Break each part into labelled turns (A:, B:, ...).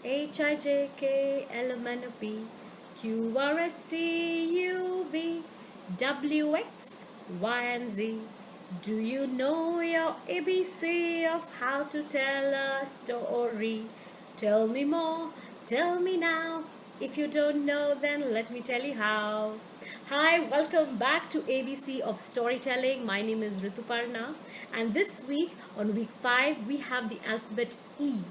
A: HIJKLMNOP QRSTUVWXYZ. Do you know your ABC of how to tell a story? Tell me more, tell me now. If you don't know, then let me tell you how. Hi, welcome back to ABC of Storytelling. My name is Rituparna, and this week, on week 5, we have the alphabet E.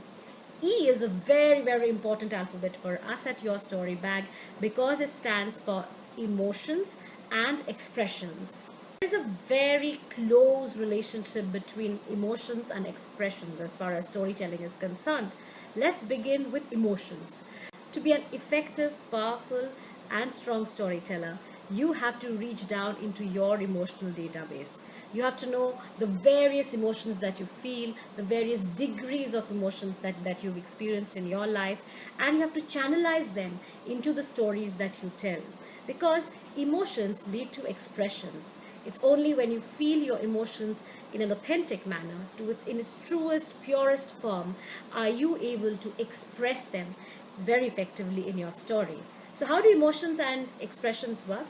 A: E is a very, very important alphabet for us at Your Story Bag because it stands for emotions and expressions. There is a very close relationship between emotions and expressions as far as storytelling is concerned. Let's begin with emotions. To be an effective, powerful, and strong storyteller, you have to reach down into your emotional database. You have to know the various emotions that you feel, the various degrees of emotions that you've experienced in your life, and you have to channelize them into the stories that you tell. Because emotions lead to expressions. It's only when you feel your emotions in an authentic manner, in its truest, purest form, are you able to express them very effectively in your story. So how do emotions and expressions work?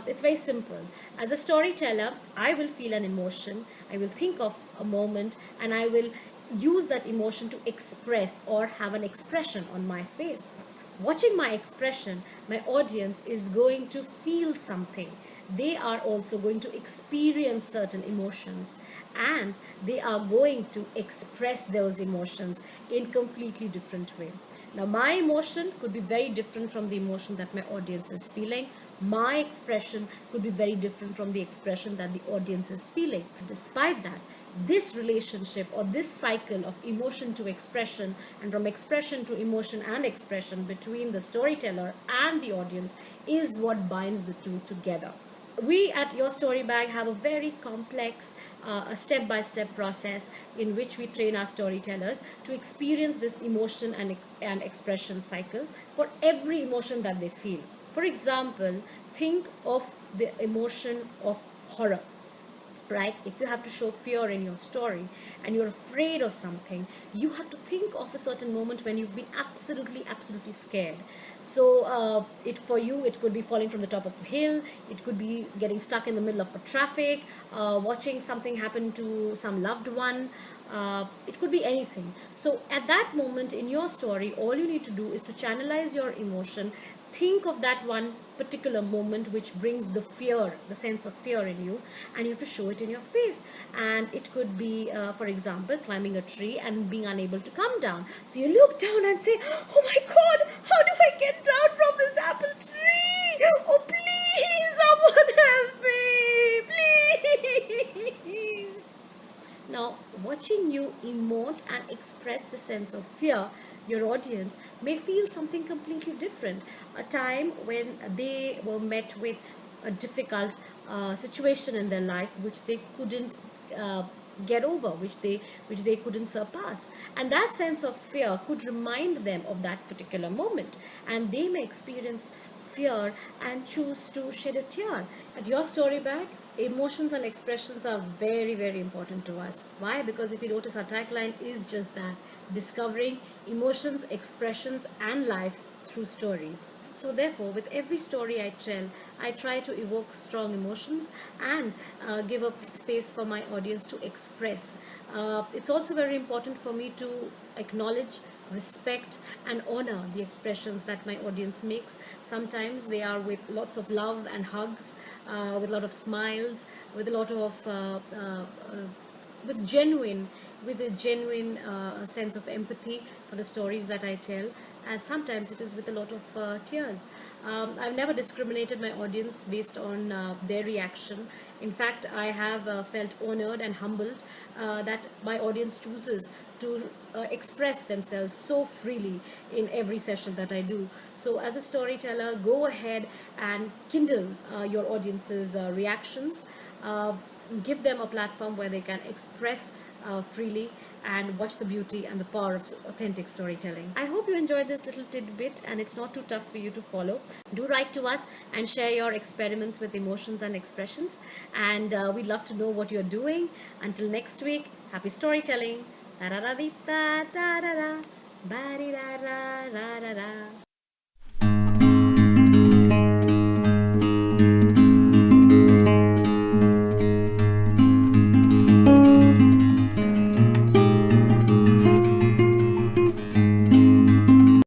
A: It's very simple. As a storyteller, I will feel an emotion, I will think of a moment, and I will use that emotion to express or have an expression on my face. Watching my expression, my audience is going to feel something. They are also going to experience certain emotions, and they are going to express those emotions in completely different way. Now, my emotion could be very different from the emotion that my audience is feeling. My expression could be very different from the expression that the audience is feeling. Despite that, this relationship or this cycle of emotion to expression and from expression to emotion and expression between the storyteller and the audience is what binds the two together. We at Your Story Bag have a very complex step-by-step process in which we train our storytellers to experience this emotion and expression cycle for every emotion that they feel. For example, think of the emotion of horror. Right? If you have to show fear in your story and you're afraid of something, you have to think of a certain moment when you've been absolutely scared. So for you, it could be falling from the top of a hill, it could be getting stuck in the middle of a traffic, watching something happen to some loved one. It could be anything. So at that moment in your story, all you need to do is to channelize your emotion. Think of that one particular moment which brings the fear, the sense of fear in you, and you have to show it in your face. And it could be, for example, climbing a tree and being unable to come down. So you look down and say, "Oh my God, how do I get down from this apple tree? Oh, please, someone help me, please." Now, watching you emote and express the sense of fear, your audience may feel something completely different. A time when they were met with a difficult situation in their life which they couldn't get over, which they couldn't surpass, and that sense of fear could remind them of that particular moment, and they may experience fear and choose to shed a tear. At Your Story Bag, emotions and expressions are very, very important to us. Why? Because if you notice, our tagline is just that: discovering emotions, expressions, and life through stories. So therefore, with every story I tell, I try to evoke strong emotions and give a space for my audience to express. It's also very important for me to acknowledge, respect, and honor the expressions that my audience makes. Sometimes they are with lots of love and hugs, with a lot of smiles, with a lot of with a genuine sense of empathy for the stories that I tell, and sometimes it is with a lot of tears. I've never discriminated my audience based on their reaction. In fact, I have felt honored and humbled that my audience chooses to express themselves so freely in every session that I do. So as a storyteller, go ahead and kindle your audience's reactions. Give them a platform where they can express freely and watch the beauty and the power of authentic storytelling. I hope you enjoyed this little tidbit and it's not too tough for you to follow. Do write to us and share your experiments with emotions and expressions, and we'd love to know what you're doing. Until next week, happy storytelling. Da da da da da da da. Ba-di-da-da-da-da-da.